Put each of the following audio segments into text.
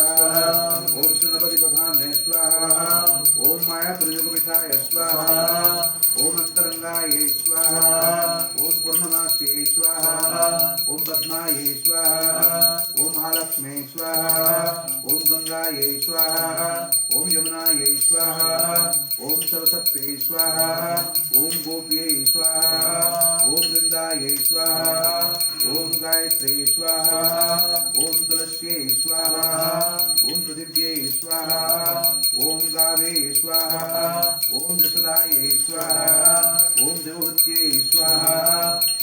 स्वाहा ओम श्रीनपति प्रधाने स्वाहा ओम मायापुरयुगमिठाय स्वाहा ओम अंतरंगाय स्वाहा ओम पूर्णमास्ये स्वाहा ओम पद्माये स्वाहा ओम महालक्ष्मी स्वाहा ओम गंगाये स्वाहा ओम यमुनाये स्वाहा ओम सरस्वत्यै स्वाहा ओम गोप्यै स्वाहा ओम वृंदायै स्वाहा ओम गायत्र्यै स्वाहा ओम तुलस्यै स्वाहा ओम पृथिव्यै स्वाहा ओम गावे स्वाहा ओम जसदायै स्वाहा ओम देवहत्यै स्वाहा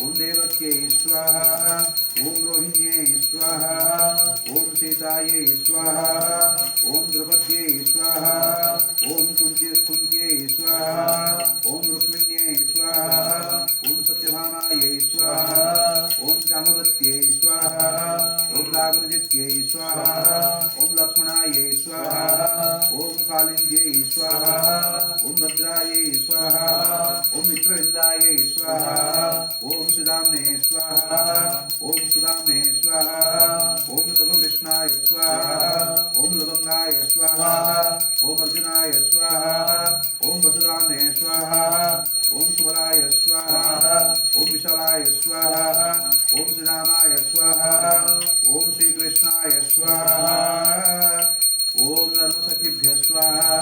ओम देवक्यै स्वाहा ओम रोहिण्यै स्वाहा ओम सीतायै स्वाहा ओम द्रौपद्यै स्वाहा ओम कुन्त्यै स्वाहा ओम रुक्मिण्यै स्वाहा ओम सत्यभामायै स्वाहा ओम जाम्बवत्यै स्वाहा ओम रागनजित्यै स्वाहा ओम लक्ष्मणायै स्वाहा ओम कालिन्द्यै स्वाहा ओम भद्रायै स्वाहा ओम मित्रविन्दायै स्वाहा ओम सुदाम्ने स्वाहा ओम सुदाम्ने स्वाहा ओम सर्वकृष्णाय स्वाहा ओम लवंगाय स्वाहा ओम अर्जुनाय स्वाहा ओम वसुदाम्ने स्वाहा ओम सुबलाय स्वाहा ओम विशालाय स्वाहा ओम श्रीरामाय स्वाहा ओम श्रीकृष्णाय स्वाहा ओम नर्मसखिभ्यः स्वाहा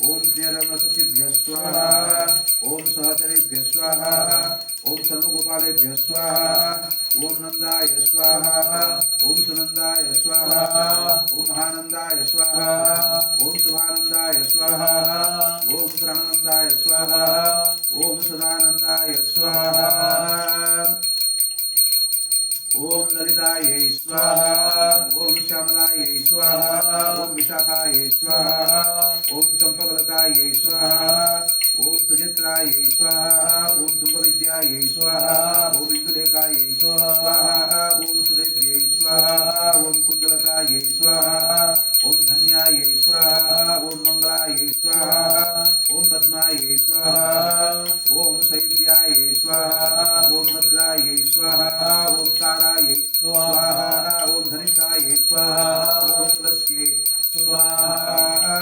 ओम प्रियनर्मसखिभ्यः स्वाहा ओम सहचरेभ्यः स्वाहा ओम सर्वगोपालेभ्यः स्वाहा ओम नंदाय स्वाहा ओम सुनंदाय स्वाहा ओम महानंदाय स्वाहा ओम शुभानंदाय स्वाहा ओम प्राणनंदाय स्वाहा ओम सदानंदाय स्वाहा ओम ललितायै स्वाहा ओम श्यामलायै स्वाहा ओम विशाखायै स्वाहा ओम चंपकलतायै स्वाहा ओम सुचित्रायै स्वाहा ओम तुंगविद्यायै स्वाहा ओम इंदुलेखायै स्वाहा ओम सुदेव्यै स्वाहा ओम कुंडलतायै स्वाहा ओम धन्यायै स्वाहा ओम मंगलायै स्वाहा ओम पद्मायै स्वाहा ओम शैव्यायै स्वाहा ओम भद्रायै स्वाहा ओम तारायै स्वाहा ओम धनिष्ठायै स्वाहा ओम तुलस्यै स्वाहा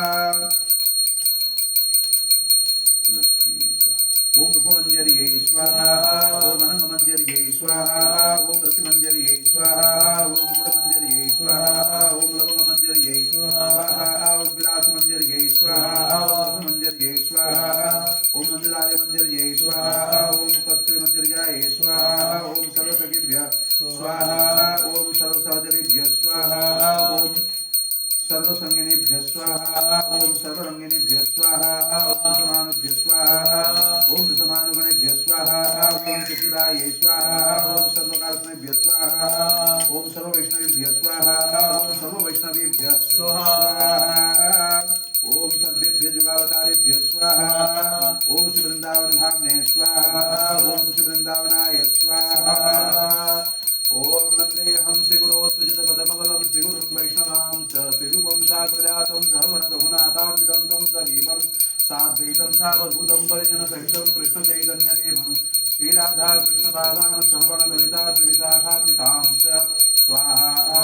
ओम रूपमंजर्यै स्वाहा ओम अनंगमंजर्यै स्वाहा ओम रतिमंजर्यै स्वाहा ओम गुणमंजर्यै स्वाहा ओम लवंगमंजर्यै स्वाहा ओम विलासमंजर्यै स्वाहा ओम रसमंजर्यै स्वाहा ओम मंजलार्यमंजर्यै स्वाहा ओम कस्तूरिमंजर्यै स्वाहा ओम सर्वसखिभ्यः स्वाहा ओम सर्वसहचरेभ्यः स्वाहा ओम सर्वसंगिनेभ्यः स्वाहा ओम सर्वरंगिनेभ्यः स्वाहा ओम समानुभ्यः स्वाहा ओम समानुगणेभ्यः स्वाहा ओम चतुरायै स्वाहा ओम सर्वकालस्नेभ्यः स्वाहा ओम सर्ववैष्णवेभ्यः स्वाहा ओम सर्ववैष्णवेभ्यः स्वाहा ओम सर्वेभ्यः जुगावतारेभ्यः स्वाहा ओम श्री वृंदावन धामने स्वाहा ओम श्री वृंदावनाय स्वाहा ओम नंदेहं श्रीगुरो सुजितपदकमलं श्रीगुरुं वैष्णवां च श्रीरूपं साग्रजातं सहगुणरघुनाथान्वितं तं सजीवं साद्वैतं सावधूतं परिजनसहितं कृष्णचैतन्यदेवं श्रीराधा कृष्णपादां सहगणललिता श्रीविशाखान्वितां च स्वाहा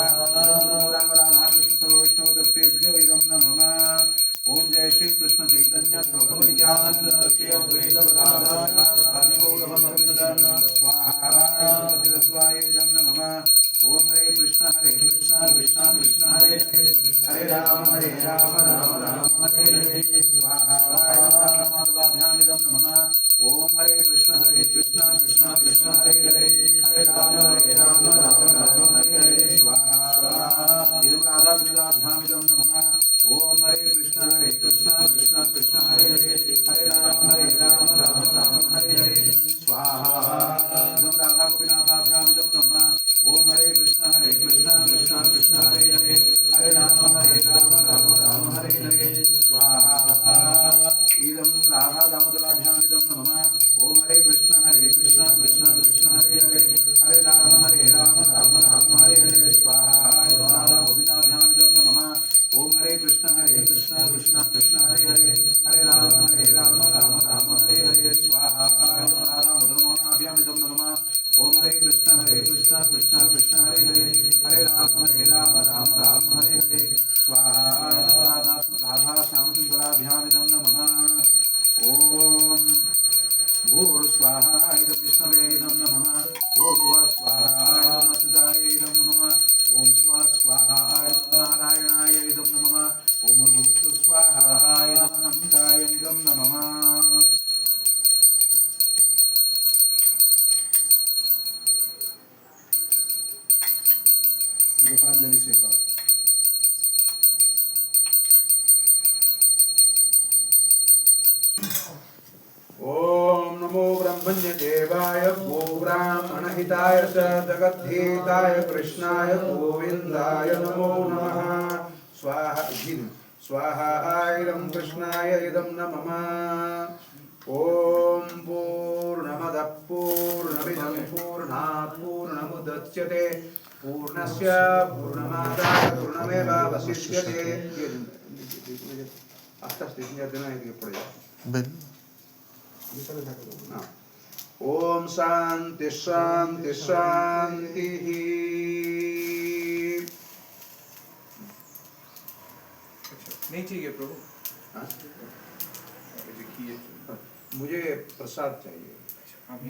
राम राधा कृष्ण सर्ववैष्णवतत्तेभ्यो इदं नमः ओम जय श्री कृष्ण चैतन्य प्रभु नित्यानंद श्री अद्वैत गदाधर स्वाहा नमः ओम हरे कृष्ण कृष्ण कृष्ण हरे हरे हरे राम राम राम हरे हरे स्वाहा माधवाभ्यामिदं नमः ओम हरे कृष्ण कृष्ण कृष्ण हरे हरे हरे राम राम हरे हरे स्वाहा इदं राधाभ्यामिदं नमः ओम हरे कृष्ण कृष्ण कृष्ण हरे हरे हरे राम राम हरे हरे स्वाहा इदं राधागोपीनाथाभ्यामिदं नमः ओम हरे कृष्ण कृष्ण हरे हरे हरे राम राम हरे हरे स्वाहा इदं राधा दामोदराभ्यामिदं नमः ओम हरे कृष्ण कृष्ण कृष्ण हरे हरे हरे राम राम हरे हरे स्वाहा राधा गोविंदाभ्यामिदं नमः ओम हरे कृष्ण कृष्ण कृष्ण हरे हरे हरे राम राम हरे हरे स्वाहा राधा मदनमोहनाभ्यामिदं नमः ओम हरे कृष्ण कृष्ण कृष्ण हरे हरे हरे राम राम हरे हरे मन्यदेवाय गोब्राह्मणहिताय च जगद्धिताय कृष्णाय गोविन्दाय नमो नमः स्वाहा स्वाहायं कृष्णाय इदं न मम ॐ पूर्णमदः पूर्णमिदं पूर्णात् पूर्णमुदच्यते पूर्णस्य पूर्णमादाय पूर्णमेवावशिष्यते ओम शांति शांति शांति। नहीं चाहिए प्रभु। मुझे प्रसाद चाहिए। आप